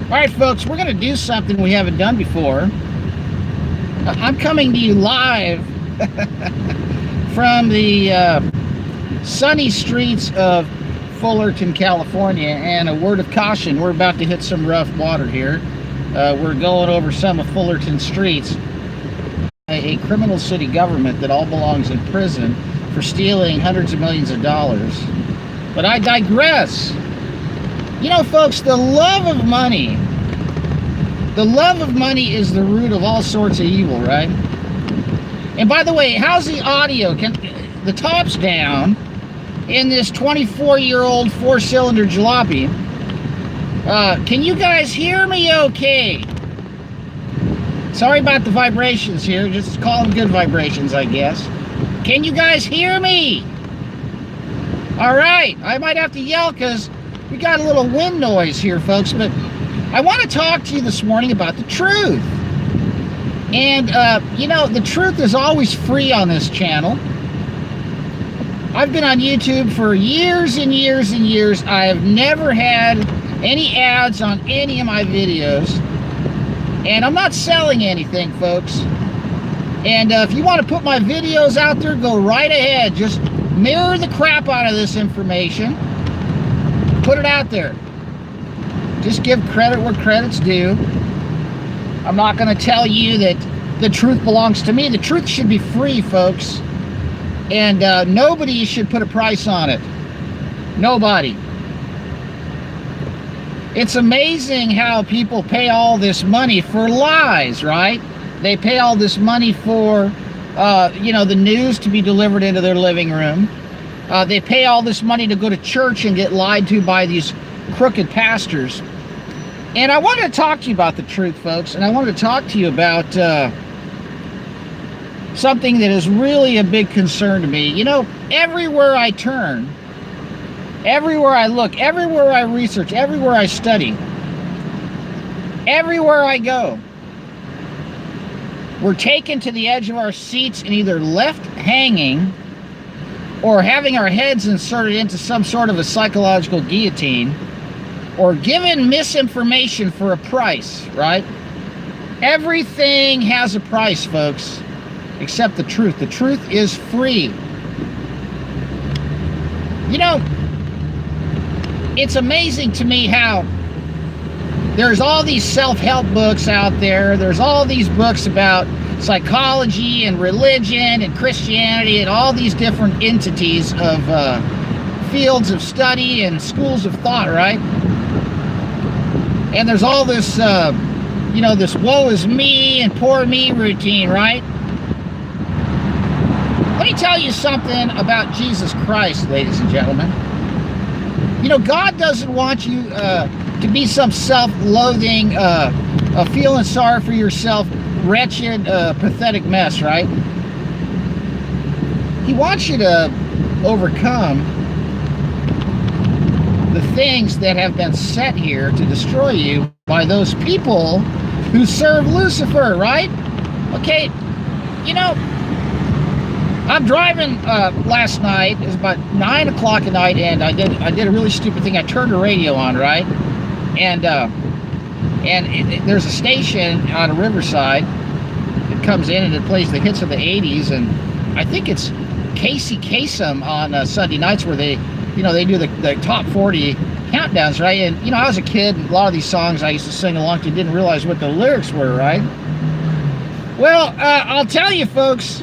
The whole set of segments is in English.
All right, folks, we're going to do something we haven't done before. I'm coming to you live from the sunny streets of Fullerton, California, and a word of caution, we're about to hit some rough water here. We're going over some of Fullerton streets. A criminal city government that all belongs in prison for stealing hundreds of millions of dollars. But I digress. You know, folks, the love of money is the root of all sorts of evil, right? And by the way, how's the audio? The top's down in this 24-year-old four-cylinder jalopy. Can you guys hear me okay? Sorry about the vibrations here. Just call them good vibrations, I guess. Can you guys hear me? All right. I might have to yell because we got a little wind noise here, folks. But I want to talk to you this morning about the truth. And, you know, the truth is always free on this channel. I've been on YouTube for years and years and years. I have never had any ads on any of my videos. And I'm not selling anything, folks. And if you want to put my videos out there, go right ahead. Just mirror the crap out of this information. Put it out there. Just give credit where credit's due. I'm not going to tell you that the truth belongs to me. The truth should be free, folks. And nobody should put a price on it. Nobody. It's amazing how people pay all this money for lies, right? They pay all this money for, you know, the news to be delivered into their living room. They pay all this money to go to church and get lied to by these crooked pastors. And I wanted to talk to you about the truth, folks. And I wanted to talk to you about something that is really a big concern to me. You know, everywhere I turn, everywhere I look, everywhere I research, everywhere I study, everywhere I go, we're taken to the edge of our seats and either left hanging or having our heads inserted into some sort of a psychological guillotine or given misinformation for a price, right? Everything has a price, folks, except the truth. The truth is free. You know, it's amazing to me how there's all these self-help books out there. There's all these books about psychology and religion and Christianity and all these different entities of fields of study and schools of thought, right? And there's all this, you know, this woe is me and poor me routine, right? Let me tell you something about Jesus Christ, ladies and gentlemen. You know, God doesn't want you to be some self-loathing, feeling sorry for yourself, wretched, pathetic mess, right? He wants you to overcome the things that have been set here to destroy you by those people who serve Lucifer, right? Okay, you know, I'm driving last night. It was about 9 o'clock at night, and I did a really stupid thing. I turned the radio on, right? And there's a station on a Riverside that comes in and it plays the hits of the 80s, and I think it's Casey Kasem on Sunday nights where they, you know, they do the top 40 countdowns, right? And you know, I was a kid, and a lot of these songs I used to sing along to, didn't realize what the lyrics were, right? Well, I'll tell you, folks.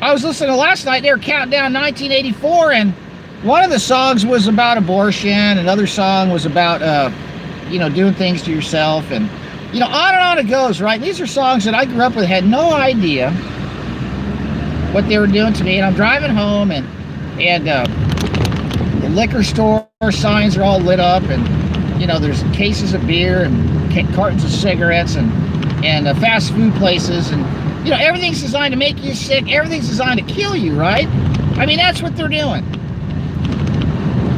I was listening to last night. They were counting down 1984, and one of the songs was about abortion. Another song was about, you know, doing things to yourself, and you know, on and on it goes, right? These are songs that I grew up with, had no idea what they were doing to me. And I'm driving home, and the liquor store signs are all lit up, and you know, there's cases of beer and cartons of cigarettes and fast food places, and you know, everything's designed to make you sick. Everything's designed to kill you, right? I mean, that's what they're doing.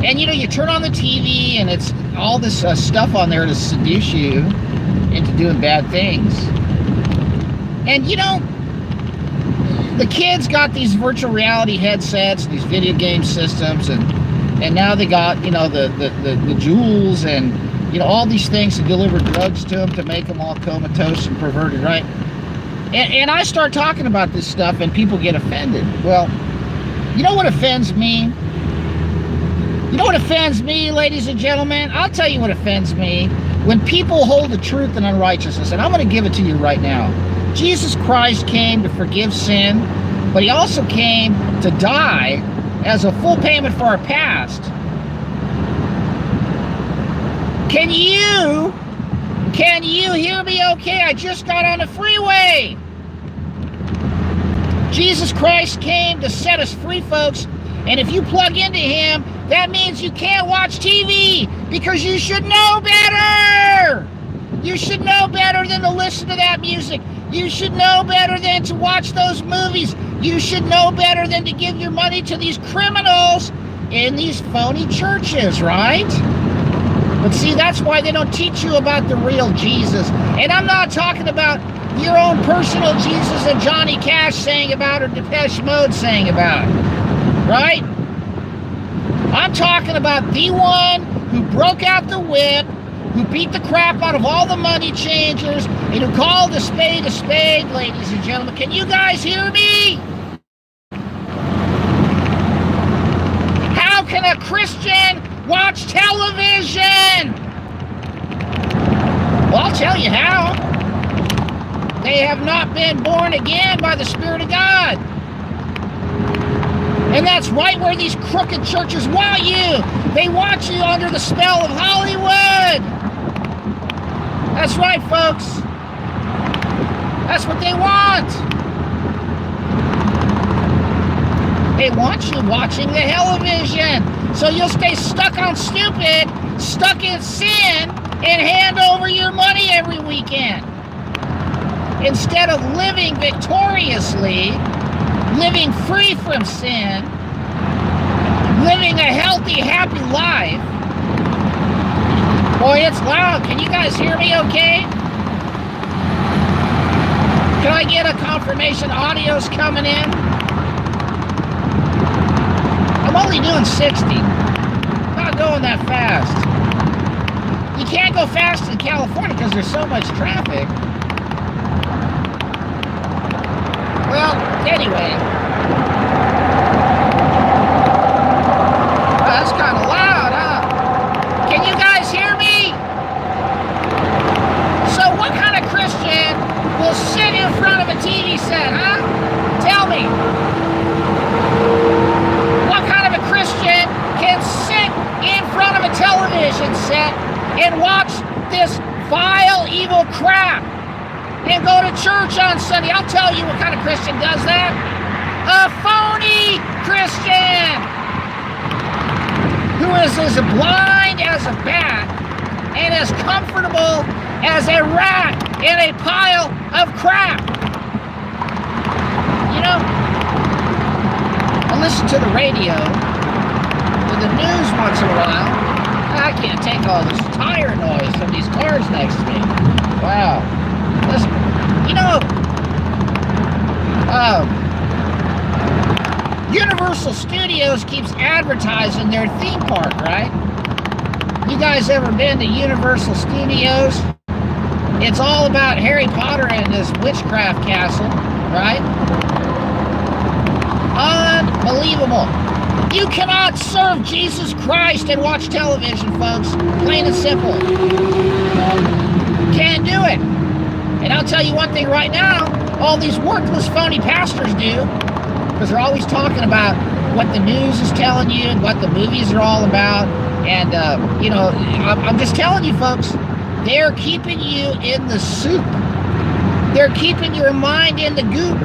And you know, you turn on the TV and it's all this stuff on there to seduce you into doing bad things. And you know, the kids got these virtual reality headsets, these video game systems, and now they got, you know, the jewels and you know, all these things to deliver drugs to them to make them all comatose and perverted, right? And I start talking about this stuff and people get offended. Well, you know what offends me? You know what offends me, ladies and gentlemen? I'll tell you what offends me. When people hold the truth in unrighteousness, and I'm going to give it to you right now. Jesus Christ came to forgive sin, but he also came to die as a full payment for our past. Can you hear me okay? I just got on the freeway. Jesus Christ came to set us free, folks. And if you plug into him, that means you can't watch TV because you should know better. You should know better than to listen to that music. You should know better than to watch those movies. You should know better than to give your money to these criminals in these phony churches, right? But see, that's why they don't teach you about the real Jesus. And I'm not talking about your own personal Jesus that Johnny Cash sang about or Depeche Mode sang about, right? I'm talking about the one who broke out the whip, who beat the crap out of all the money changers, and who called a spade, ladies and gentlemen. Can you guys hear me? How can a Christian watch television? Well, I'll tell you how. They have not been born again by the Spirit of God. And that's right where these crooked churches want you. They want you under the spell of Hollywood. That's right, folks. That's what they want. They want you watching the television. So you'll stay stuck on stupid, stuck in sin, and hand over your money every weekend. Instead of living victoriously, living free from sin, living a healthy, happy life. Boy, it's loud. Can you guys hear me okay? Can I get a confirmation audio's coming in? I'm only doing 60. Not going that fast. You can't go fast in California because there's so much traffic. Well, anyway. Oh, that's kind of loud, huh? Can you guys hear me? So what kind of Christian will sit in front of a TV set, huh? Tell me. What kind of a Christian can sit in front of a television set and watch this vile, evil crap and go to church on Sunday? I'll tell you what kind of Christian does that. A phony Christian who is as blind as a bat and as comfortable as a rat in a pile of crap. You know, I listen to the radio or the news once in a while. I can't take all this tire noise from these cars next to me. Wow. Listen, you know, Universal Studios keeps advertising their theme park, right? You guys ever been to Universal Studios? It's all about Harry Potter and his witchcraft castle, right? Unbelievable. You cannot serve Jesus Christ and watch television, folks. Plain and simple. Can't do it. And I'll tell you one thing right now, all these worthless, phony pastors do, because they're always talking about what the news is telling you and what the movies are all about. And, you know, I'm just telling you, folks, they're keeping you in the soup. They're keeping your mind in the goop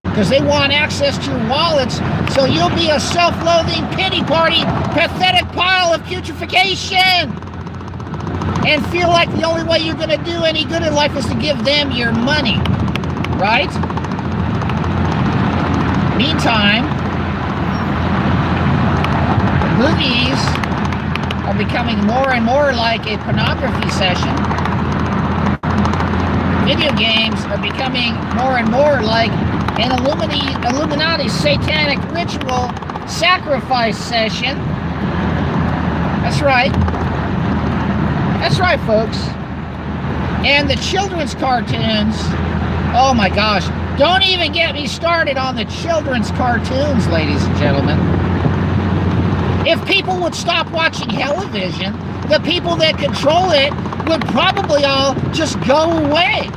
because they want access to your wallets, so you'll be a self-loathing, pity party, pathetic pile of putrefaction and feel like the only way you're going to do any good in life is to give them your money, right? Meantime, movies are becoming more and more like a pornography session. Video games are becoming more and more like an Illuminati satanic ritual sacrifice session. That's right. That's right, folks. And the children's cartoons, oh my gosh, don't even get me started on the children's cartoons, ladies and gentlemen. If people would stop watching television, the people that control it would probably all just go away.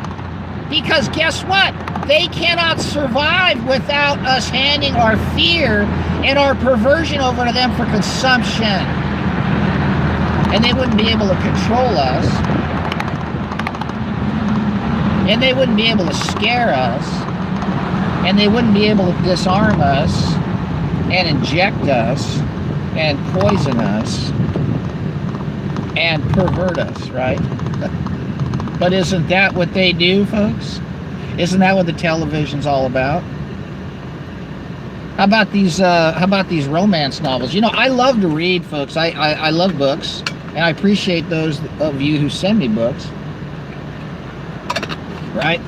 Because guess what? They cannot survive without us handing our fear and our perversion over to them for consumption. And they wouldn't be able to control us. And they wouldn't be able to scare us. And they wouldn't be able to disarm us and inject us and poison us and pervert us, right? But isn't that what they do, folks? Isn't that what the television's all about? How about these romance novels? You know, I love to read, folks. I love books, and I appreciate those of you who send me books. Right?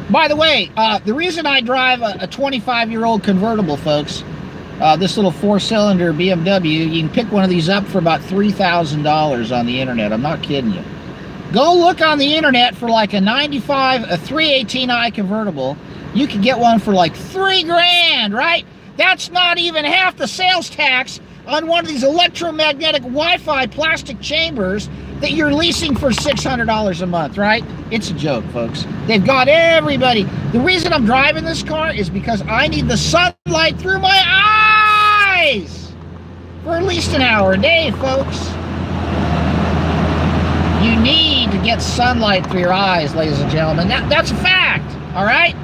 By the way, the reason I drive a 25-year-old convertible, folks, this little 4-cylinder BMW, you can pick one of these up for about $3,000 on the internet. I'm not kidding you. Go look on the internet for like a 318i convertible. You can get one for like $3,000, right? That's not even half the sales tax on one of these electromagnetic Wi-Fi plastic chambers that you're leasing for $600 a month, right? It's a joke, folks. They've got everybody. The reason I'm driving this car is because I need the sunlight through my eyes for at least an hour a day, folks. You need to get sunlight through your eyes, ladies and gentlemen. That's a fact, all right?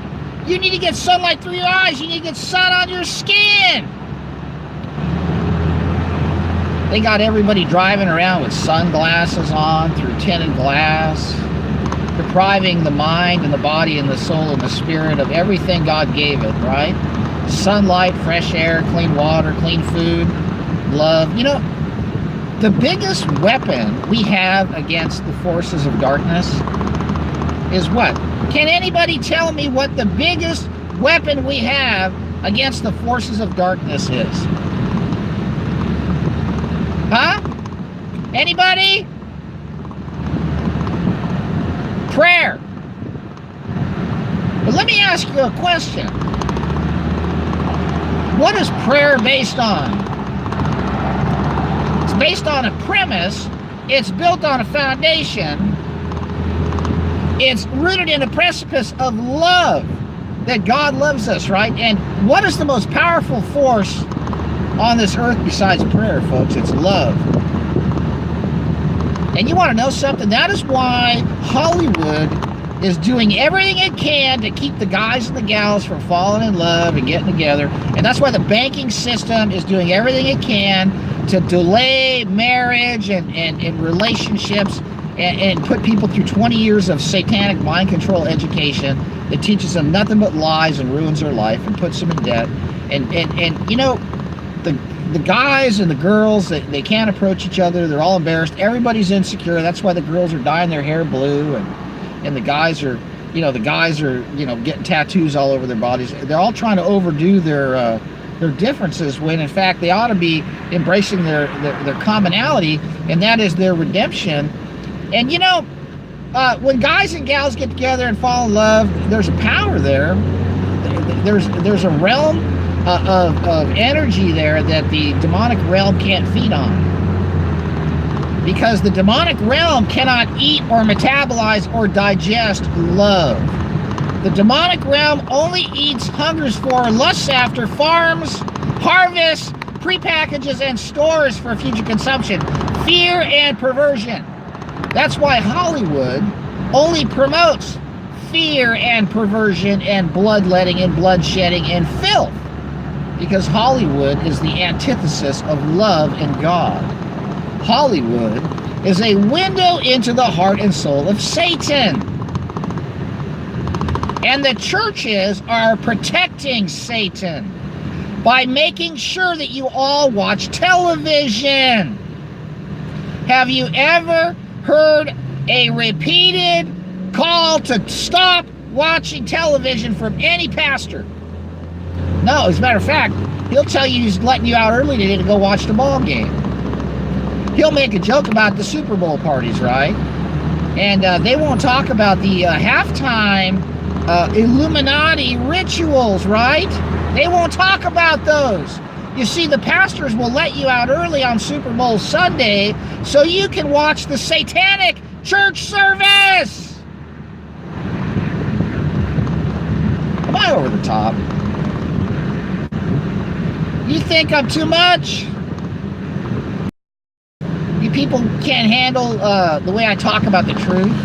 You need to get sunlight through your eyes. You need to get sun on your skin. They got everybody driving around with sunglasses on through tinted glass, depriving the mind and the body and the soul and the spirit of everything God gave it, right? Sunlight, fresh air, clean water, clean food, love. You know, the biggest weapon we have against the forces of darkness is what? Can anybody tell me what the biggest weapon we have against the forces of darkness is? Huh? Anybody? Prayer. But let me ask you a question. What is prayer based on? It's based on a premise. It's built on a foundation. It's rooted in a precipice of love, that God loves us, right? And what is the most powerful force on this earth besides prayer, folks? It's love. And you want to know something? That is why Hollywood is doing everything it can to keep the guys and the gals from falling in love and getting together. And that's why the banking system is doing everything it can to delay marriage and relationships and put people through 20 years of satanic mind control education that teaches them nothing but lies and ruins their life and puts them in debt. And you know, the guys and the girls, they can't approach each other. They're all embarrassed. Everybody's insecure. That's why the girls are dyeing their hair blue, and the guys are, you know, getting tattoos all over their bodies. They're all trying to overdo their differences, when in fact they ought to be embracing their commonality, and that is their redemption. And you know, when guys and gals get together and fall in love, there's a power there. There's a realm of energy there that the demonic realm can't feed on, because the demonic realm cannot eat or metabolize or digest love. The demonic realm only eats, hungers for, lusts after, farms, harvests, prepackages, and stores for future consumption. Fear and perversion. That's why Hollywood only promotes fear and perversion and bloodletting and bloodshedding and filth, because Hollywood is the antithesis of love and God. Hollywood is a window into the heart and soul of Satan. And the churches are protecting Satan by making sure that you all watch television. Have you ever heard a repeated call to stop watching television from any pastor? No, as a matter of fact, he'll tell you he's letting you out early today to go watch the ball game. he'll make a joke about the Super Bowl parties, right? And they won't talk about the halftime Illuminati rituals, right? They won't talk about those. You see, the pastors will let you out early on Super Bowl Sunday so you can watch the satanic church service. Am I over the top? You think I'm too much? You people can't handle the way I talk about the truth?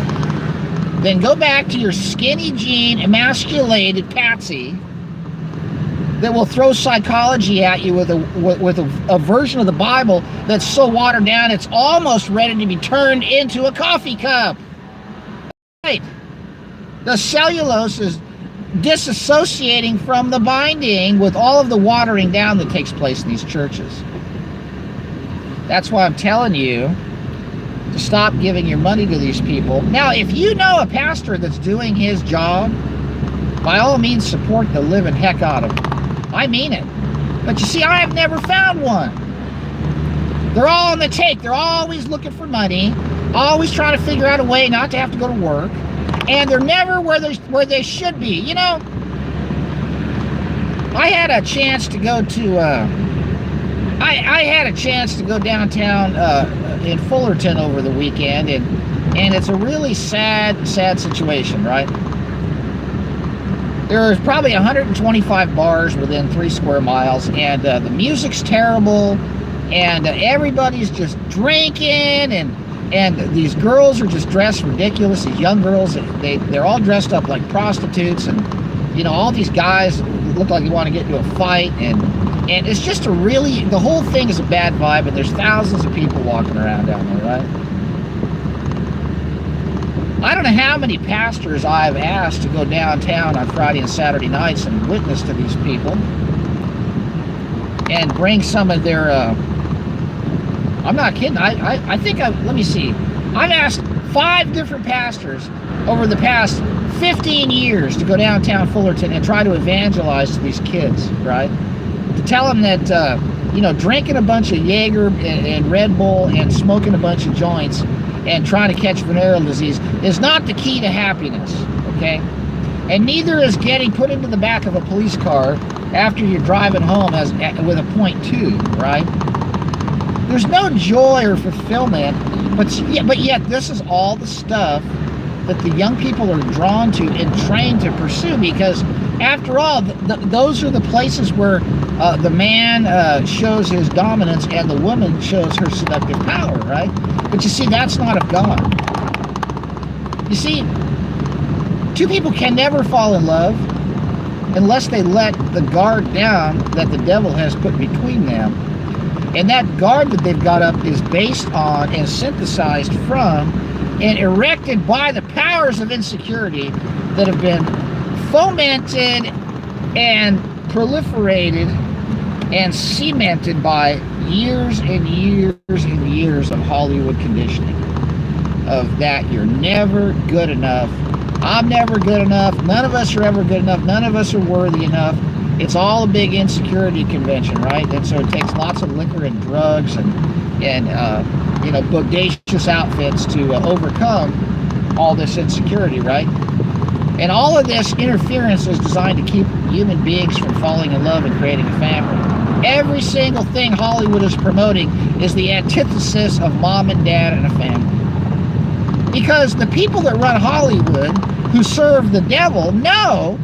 Then go back to your skinny jean, emasculated patsy that will throw psychology at you with a version of the Bible that's so watered down it's almost ready to be turned into a coffee cup. Right. The cellulose is disassociating from the binding with all of the watering down that takes place in these churches. That's why I'm telling you to stop giving your money to these people. Now, if you know a pastor that's doing his job, by all means support the living heck out of him. I mean it. But you see, I have never found one. They're all on the take. They're always looking for money, always trying to figure out a way not to have to go to work, and they're never where they should be. You know, I had a chance to go to I had a chance to go downtown in Fullerton over the weekend, and it's a really sad situation, right? There's probably 125 bars within 3 square miles, and the music's terrible, and everybody's just drinking, and these girls are just dressed ridiculous. These young girls, they're all dressed up like prostitutes, and you know, all these guys look like they want to get into a fight, and it's just the whole thing is a bad vibe, and there's thousands of people walking around down there, right? I don't know how many pastors I've asked to go downtown on Friday and Saturday nights and witness to these people and bring some of their, I'm not kidding, I think let me see, I've asked 5 different pastors over the past 15 years to go downtown Fullerton and try to evangelize to these kids, right? To tell them that, you know, drinking a bunch of Jaeger and Red Bull and smoking a bunch of joints and trying to catch venereal disease is not the key to happiness, okay? And neither is getting put into the back of a police car after you're driving home with a .2, right? There's no joy or fulfillment, but yet this is all the stuff that the young people are drawn to and trained to pursue, because after all, those are the places where the man shows his dominance and the woman shows her seductive power, right? But you see, that's not of God. You see, 2 people can never fall in love unless they let the guard down that the devil has put between them. And that guard that they've got up is based on and synthesized from and erected by the powers of insecurity that have been fomented and proliferated and cemented by years and years and years of Hollywood conditioning of that you're never good enough, I'm never good enough, none of us are ever good enough, none of us are worthy enough. It's all a big insecurity convention, right? And so it takes lots of liquor and drugs and you know, bodacious outfits to overcome all this insecurity, right? And all of this interference is designed to keep human beings from falling in love and creating a family. Every single thing Hollywood is promoting is the antithesis of mom and dad and a family. Because the people that run Hollywood, who serve the devil, know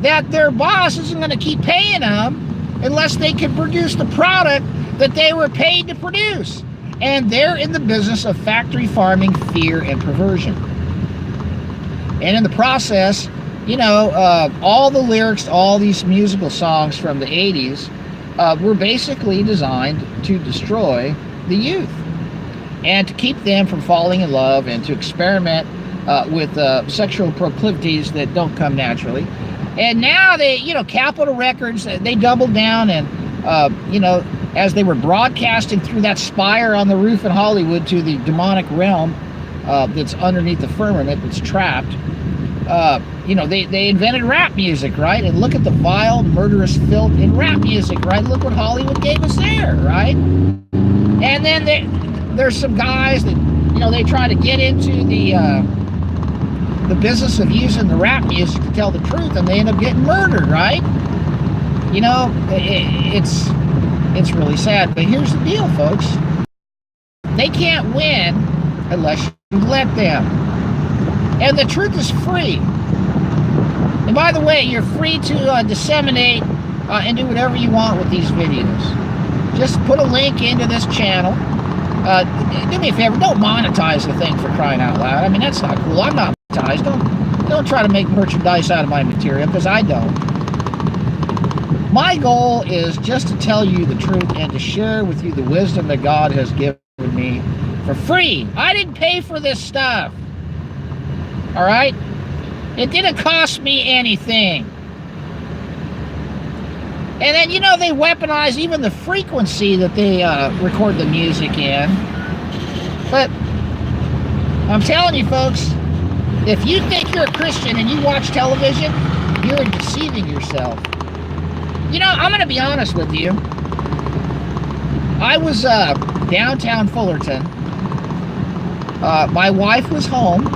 that their boss isn't going to keep paying them unless they can produce the product that they were paid to produce. And they're in the business of factory farming fear and perversion. And in the process, you know, all the lyrics, all these musical songs from the 80s were basically designed to destroy the youth and to keep them from falling in love and to experiment with sexual proclivities that don't come naturally. And now they, you know, Capitol Records, they doubled down and, you know, as they were broadcasting through that spire on the roof in Hollywood to the demonic realm that's underneath the firmament that's trapped, you know, they invented rap music, right? And look at the vile, murderous filth in rap music, right? Look what Hollywood gave us there, right? And then there's some guys that, they try to get into the business of using the rap music to tell the truth, and they end up getting murdered, right? It's really sad. But here's the deal, folks. They can't win unless you let them. And the truth is free. And by the way, you're free to disseminate and do whatever you want with these videos. Just put a link into this channel. Do me a favor, don't monetize the thing, for crying out loud. I mean, that's not cool. I'm not monetized. Don't try to make merchandise out of my material, because I don't. My goal is just to tell you the truth and to share with you the wisdom that God has given me for free. I didn't pay for this stuff. All right? It didn't cost me anything. And then, they weaponize even the frequency that they record the music in. But I'm telling you, folks, if you think you're a Christian and you watch television, you're deceiving yourself. I'm going to be honest with you. I was downtown Fullerton. My wife was home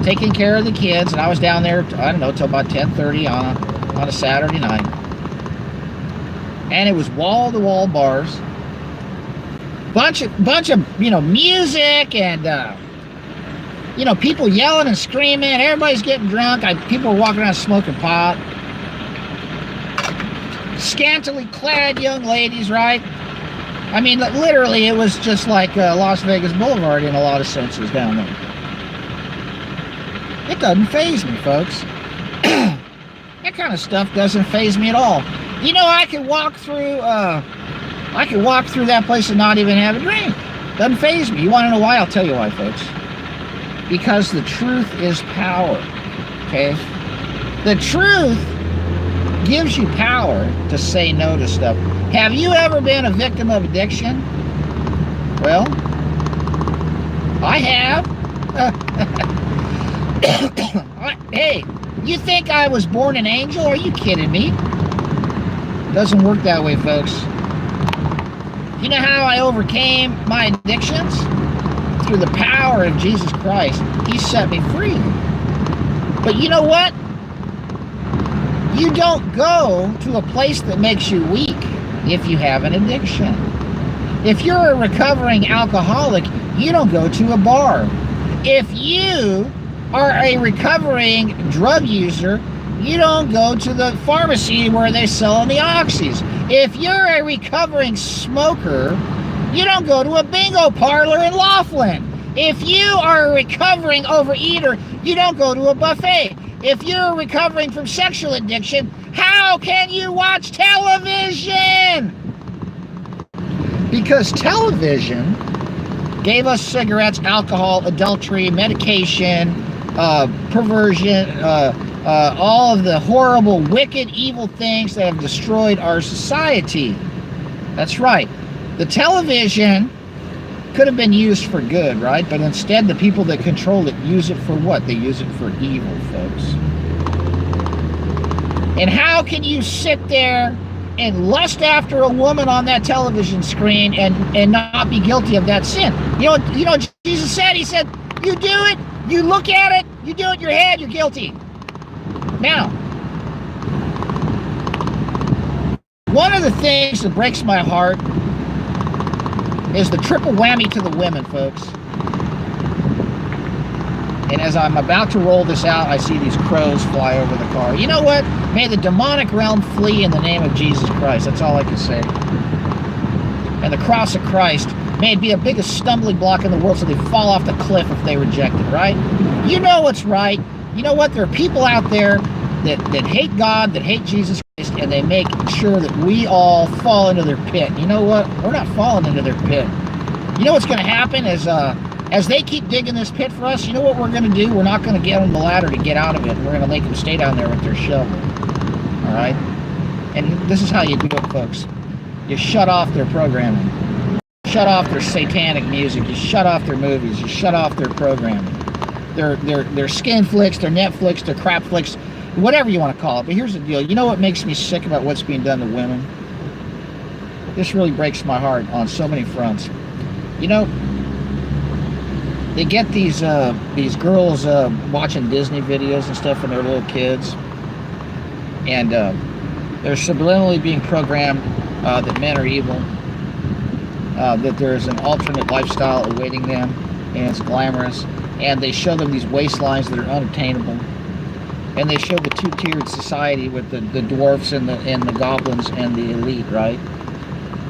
taking care of the kids, and I was down there, I don't know, till about 10:30 on a Saturday night. And it was wall-to-wall bars, bunch of music, and people yelling and screaming. Everybody's getting drunk. People were walking around smoking pot. Scantily clad young ladies, right? I mean, literally, it was just like Las Vegas Boulevard in a lot of senses down there. It doesn't faze me, folks. That kind of stuff doesn't faze me at all. I could walk through that place and not even have a drink. Doesn't faze me. You want to know why? I'll tell you why, folks. Because the truth is power. Okay? The truth gives you power to say no to stuff. Have you ever been a victim of addiction? Well, I have. Hey, you think I was born an angel? Are you kidding me? Doesn't work that way, folks. You know how I overcame my addictions? Through the power of Jesus Christ. He set me free. But you know what? You don't go to a place that makes you weak if you have an addiction. If you're a recovering alcoholic, you don't go to a bar. If you are a recovering drug user, you don't go to the pharmacy where they sell the oxys. If you're a recovering smoker, you don't go to a bingo parlor in Laughlin. If you are a recovering overeater, you don't go to a buffet. If you're recovering from sexual addiction, how can you watch television? Because television gave us cigarettes, alcohol, adultery, medication, perversion, all of the horrible, wicked, evil things that have destroyed our society. That's right. The television could have been used for good, right? But instead, the people that control it use it for what? They use it for evil, folks. And how can you sit there and lust after a woman on that television screen and not be guilty of that sin? You know what Jesus said? He said, you do it, you look at it, you do it in your head, you're guilty. Now, one of the things that breaks my heart is the triple whammy to the women, folks. And as I'm about to roll this out, I see these crows fly over the car. You know what? May the demonic realm flee in the name of Jesus Christ. That's all I can say. And the cross of Christ, may it be the biggest stumbling block in the world so they fall off the cliff if they reject it, right? You know what's right. You know what? There are people out there that hate God, that hate Jesus Christ, and they make sure that we all fall into their pit. You know what? We're not falling into their pit. You know what's going to happen is, as they keep digging this pit for us, you know what we're going to do? We're not going to get them the ladder to get out of it. We're going to make them stay down there with their shovel. All right? And this is how you do it, folks. You shut off their programming. Shut off their satanic music. You shut off their movies. You shut off their programming. Their skin flicks, their Netflix, their crap flicks, whatever you want to call it. But here's the deal. You know what makes me sick about what's being done to women? This really breaks my heart on so many fronts. You know, they get these girls watching Disney videos and stuff when they're little kids, and they're subliminally being programmed that men are evil, that there's an alternate lifestyle awaiting them, and it's glamorous, and they show them these waistlines that are unobtainable, and they show the two-tiered society with the dwarfs and the goblins and the elite, right?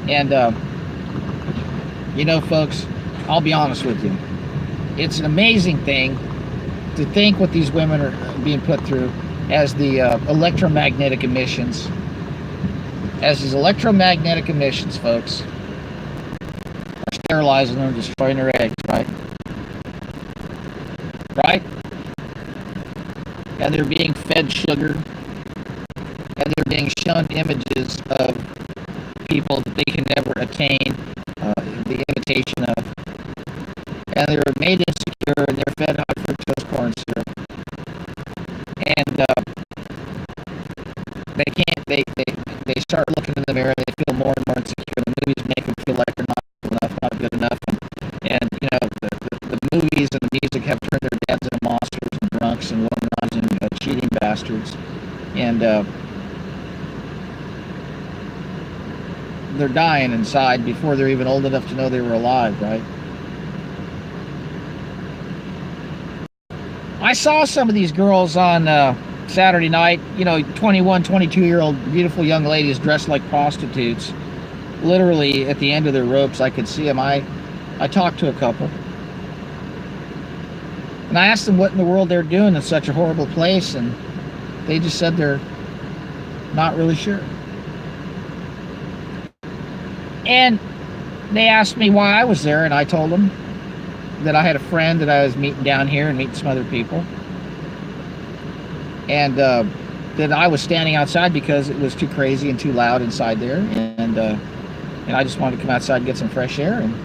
And you know, folks, I'll be honest with you. It's an amazing thing to think what these women are being put through as the electromagnetic emissions. As these electromagnetic emissions, folks, are sterilizing them, destroying their eggs, right? Right? And they're being fed sugar, and they're being shown images of people that they can never attain the imitation of, and they're made insecure, and they're fed high fructose corn syrup, and they start looking in the mirror, and they feel more and more insecure. The movies make them feel like they're not good enough, and you know, the movies and the music have turned their dads into monsters and drunks and womanizing, cheating bastards, and they're dying inside before they're even old enough to know they were alive, right? I saw some of these girls on Saturday night, you know, 21, 22-year-old beautiful young ladies dressed like prostitutes, literally at the end of their ropes. I could see them. I talked to a couple, and I asked them what in the world they're doing in such a horrible place, and they just said they're not really sure. And they asked me why I was there, and I told them that I had a friend that I was meeting down here and meeting some other people, and that I was standing outside because it was too crazy and too loud inside there, and I just wanted to come outside and get some fresh air, and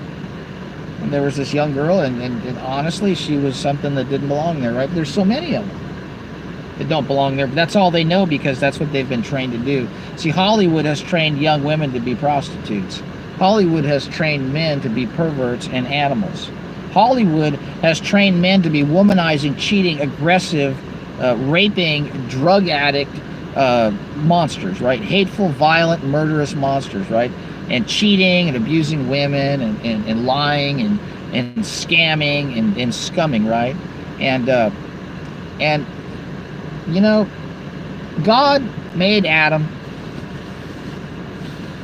there was this young girl, and honestly, she was something that didn't belong there, right? There's so many of them that don't belong there, but that's all they know because that's what they've been trained to do. See, Hollywood has trained young women to be prostitutes. Hollywood has trained men to be perverts and animals. Hollywood has trained men to be womanizing, cheating, aggressive, raping, drug addict monsters, right? Hateful, violent, murderous monsters, right? And cheating and abusing women and lying and scamming and scumming, right? And you know, God made Adam,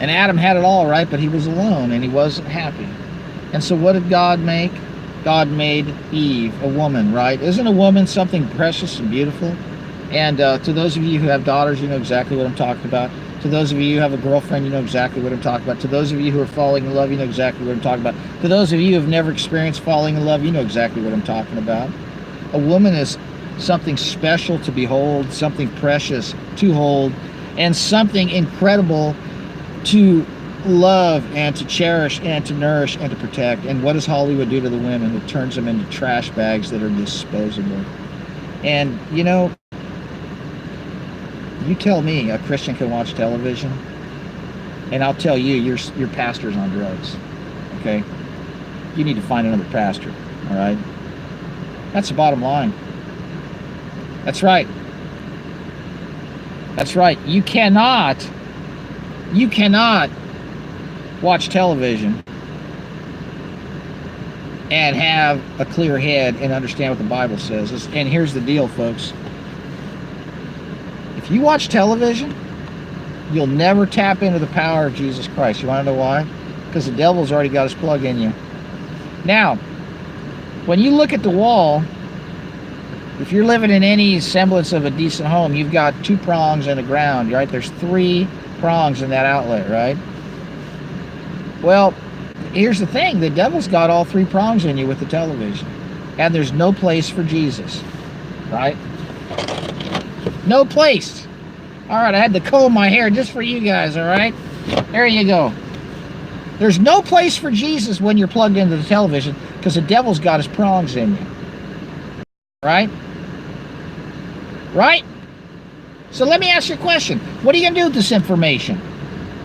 and Adam had it all, right? But he was alone and he wasn't happy. And so what did God make? God made Eve, a woman, right? Isn't a woman something precious and beautiful? And to those of you who have daughters, you know exactly what I'm talking about. To those of you who have a girlfriend, you know exactly what I'm talking about. To those of you who are falling in love, you know exactly what I'm talking about. To those of you who have never experienced falling in love, you know exactly what I'm talking about. A woman is something special to behold, something precious to hold, and something incredible to love and to cherish and to nourish and to protect. And what does Hollywood do to the women? It turns them into trash bags that are disposable. And you know, you tell me a Christian can watch television, and I'll tell you your pastor's on drugs. Okay, you need to find another pastor. All right, that's the bottom line. That's right. That's right. You cannot watch television and have a clear head and understand what the Bible says. And here's the deal, folks. If you watch television, you'll never tap into the power of Jesus Christ. You want to know why? Because the devil's already got his plug in you. Now, when you look at the wall, if you're living in any semblance of a decent home, you've got two prongs in the ground, right? There's three prongs in that outlet, right? Well, here's the thing. The devil's got all three prongs in you with the television. And there's no place for Jesus, right? No place. All right, I had to comb my hair just for you guys, all right? There you go. There's no place for Jesus when you're plugged into the television because the devil's got his prongs in you. Right? Right? So let me ask you a question. What are you going to do with this information?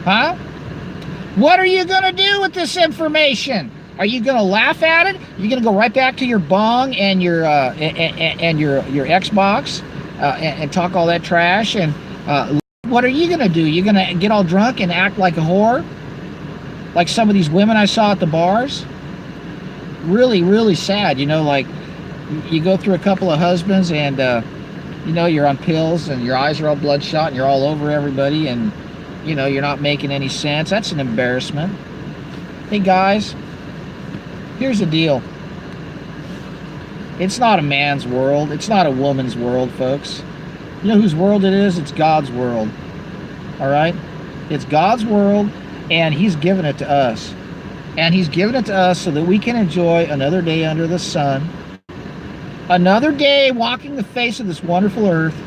Huh? What are you going to do with this information? Are you going to laugh at it? You're going to go right back to your bong and your Xbox and talk all that trash? And what are you going to do? You're going to get all drunk and act like a whore? Like some of these women I saw at the bars? Really, really sad. You know, like you go through a couple of husbands and, you know, you're on pills and your eyes are all bloodshot and you're all over everybody and, you know, you're not making any sense. That's an embarrassment. Hey, guys. Here's the deal. It's not a man's world. It's not a woman's world, folks. You know whose world it is? It's God's world. All right? It's God's world, and He's given it to us. And He's given it to us so that we can enjoy another day under the sun. Another day walking the face of this wonderful earth.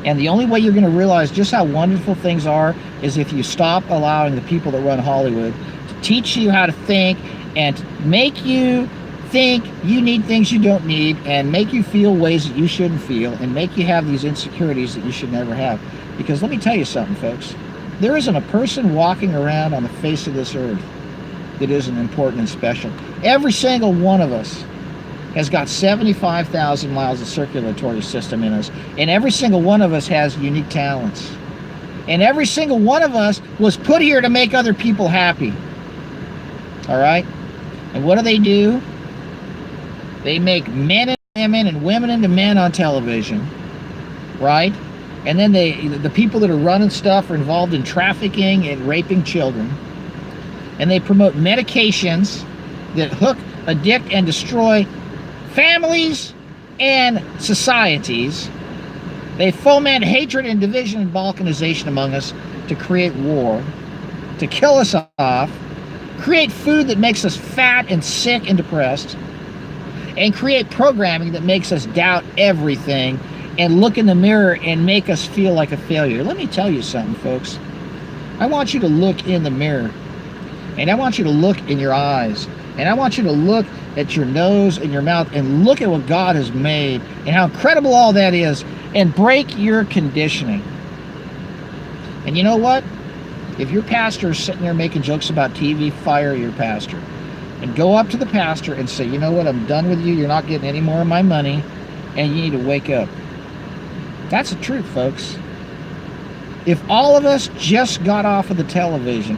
And the only way you're going to realize just how wonderful things are is if you stop allowing the people that run Hollywood to teach you how to think and make you think you need things you don't need and make you feel ways that you shouldn't feel and make you have these insecurities that you should never have. Because let me tell you something, folks. There isn't a person walking around on the face of this earth that isn't important and special. Every single one of us has got 75,000 miles of circulatory system in us, and every single one of us has unique talents. And every single one of us was put here to make other people happy. All right? And what do? They make men into women and women into men on television, right? And then the people that are running stuff are involved in trafficking and raping children. And they promote medications that hook, addict, and destroy families and societies. They foment hatred and division and balkanization among us to create war, to kill us off, create food that makes us fat and sick and depressed, and create programming that makes us doubt everything and look in the mirror and make us feel like a failure. Let me tell you something, folks. I want you to look in the mirror, and I want you to look in your eyes, and I want you to look at your nose and your mouth and look at what God has made and how incredible all that is, and break your conditioning. And you know what? If your pastor is sitting there making jokes about TV, fire your pastor. And go up to the pastor and say, you know what, I'm done with you. You're not getting any more of my money, and you need to wake up. That's the truth, folks. If all of us just got off of the television,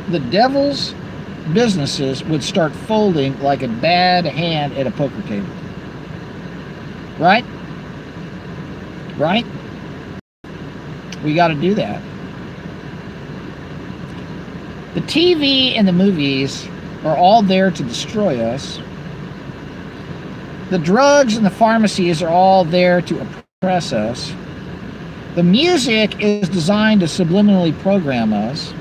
the devil's businesses would start folding like a bad hand at a poker table. Right? Right? We got to do that. The TV and the movies are all there to destroy us. The drugs and the pharmacies are all there to oppress us. The music is designed to subliminally program us.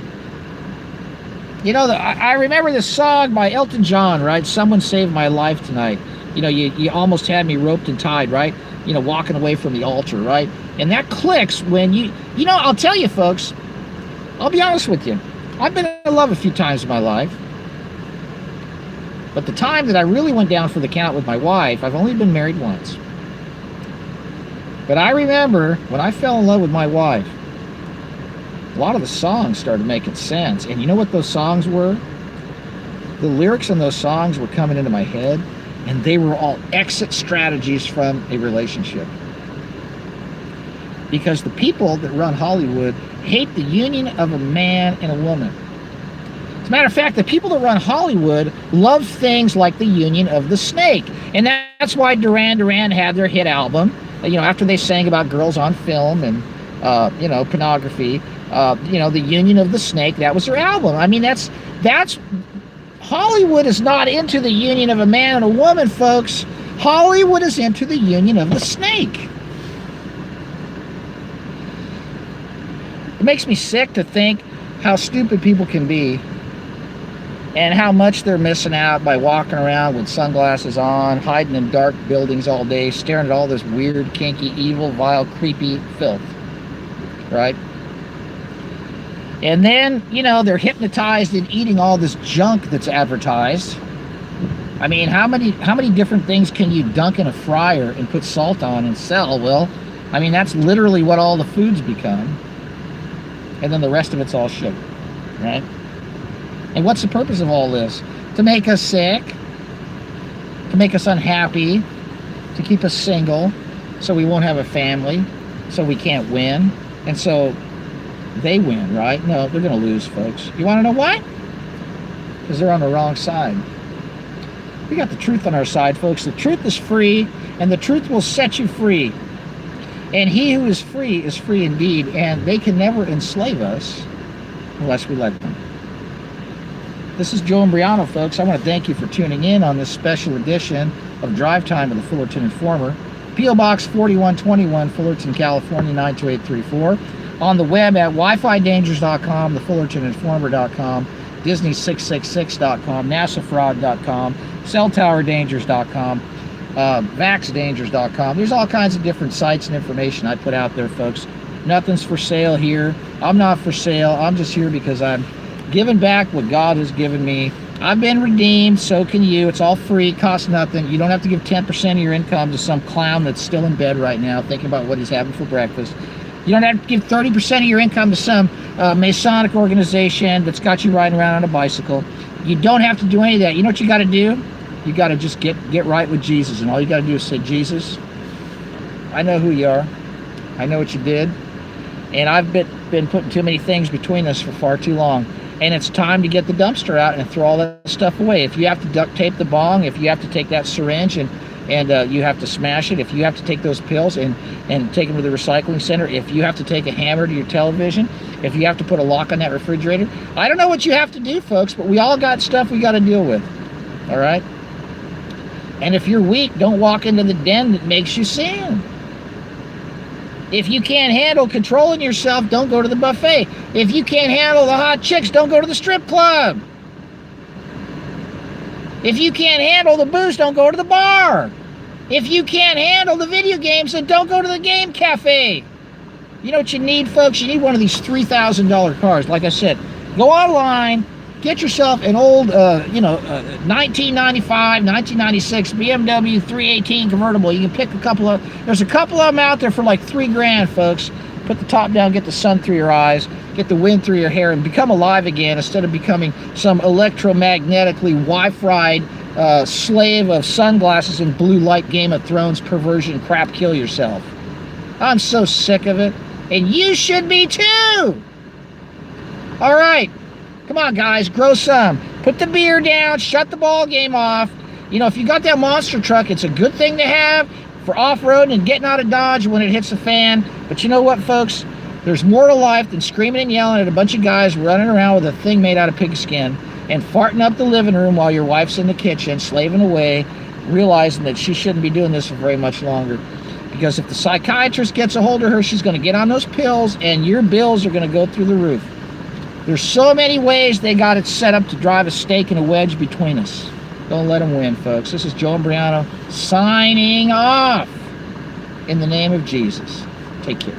You know, I remember this song by Elton John, right? Someone Saved My Life Tonight. You know, you almost had me roped and tied, right? You know, walking away from the altar, right? And that clicks when you know, I'll tell you, folks, I'll be honest with you. I've been in love a few times in my life. But the time that I really went down for the count with my wife, I've only been married once. But I remember when I fell in love with my wife, a lot of the songs started making sense. And you know what those songs were? The lyrics in those songs were coming into my head, and they were all exit strategies from a relationship. Because the people that run Hollywood hate the union of a man and a woman. As a matter of fact, the people that run Hollywood love things like the union of the snake. And that's why Duran Duran had their hit album, you know, after they sang about girls on film and, you know, pornography, you know, the union of the snake, that was their album. I mean, that's Hollywood is not into the union of a man and a woman, folks. Hollywood is into the union of the snake. It makes me sick to think how stupid people can be and how much they're missing out by walking around with sunglasses on, hiding in dark buildings all day, staring at all this weird, kinky, evil, vile, creepy filth, right? And then, you know, they're hypnotized in eating all this junk that's advertised. I mean, how many different things can you dunk in a fryer and put salt on and sell? Well, I mean, that's literally what all the foods become. And then the rest of it's all sugar, right? And what's the purpose of all this? To make us sick, to make us unhappy, to keep us single, so we won't have a family, so we can't win, and so they win, right? No, they're going to lose, folks. You want to know why? Because they're on the wrong side. We got the truth on our side, folks. The truth is free, and the truth will set you free. And he who is free indeed, and they can never enslave us unless we let them. This is Joe Imbriano, folks. I want to thank you for tuning in on this special edition of Drive Time of the Fullerton Informer. P.O. Box 4121, Fullerton, California, 92834. On the web at WiFiDangers.com, thefullertoninformer.com, Disney666.com, NASAFraud.com, CellTowerDangers.com, VaxDangers.com. There's all kinds of different sites and information I put out there, folks. Nothing's for sale here. I'm not for sale. I'm just here because I'm giving back what God has given me. I've been redeemed, so can you. It's all free, costs nothing. You don't have to give 10% of your income to some clown that's still in bed right now thinking about what he's having for breakfast. You don't have to give 30% of your income to some Masonic organization that's got you riding around on a bicycle. You don't have to do any of that. You know what you got to do? You got to just get right with Jesus, and all you got to do is say, Jesus, I know who you are. I know what you did, and I've been putting too many things between us for far too long. And it's time to get the dumpster out and throw all that stuff away. If you have to duct tape the bong, if you have to take that syringe and you have to smash it, if you have to take those pills and take them to the recycling center, if you have to take a hammer to your television, if you have to put a lock on that refrigerator, I don't know what you have to do, folks, but we all got stuff we got to deal with, all right? And if you're weak, don't walk into the den that makes you sin. If you can't handle controlling yourself, don't go to the buffet. If you can't handle the hot chicks, don't go to the strip club. If you can't handle the booze, don't go to the bar. If you can't handle the video games, then don't go to the game cafe. You know what you need, folks? You need one of these $3,000 cars. Like I said, go online, get yourself an old, 1995, 1996 BMW 318 convertible. You can pick a couple of, there's a couple of them out there for like $3,000, folks. Put the top down, get the sun through your eyes, get the wind through your hair, and become alive again instead of becoming some electromagnetically Wi-Fi'd slave of sunglasses and blue light Game of Thrones perversion crap. Kill yourself. I'm so sick of it, and you should be too. All right. Come on, guys, grow some. Put the beer down, shut the ball game off. You know, if you got that monster truck, it's a good thing to have for off-road and getting out of Dodge when it hits the fan. But you know what, folks? There's more to life than screaming and yelling at a bunch of guys running around with a thing made out of pigskin and farting up the living room while your wife's in the kitchen, slaving away, realizing that she shouldn't be doing this for very much longer. Because if the psychiatrist gets a hold of her, she's going to get on those pills, and your bills are going to go through the roof. There's so many ways they got it set up to drive a stake and a wedge between us. Don't let them win, folks. This is Joe Imbriano signing off in the name of Jesus. Take care.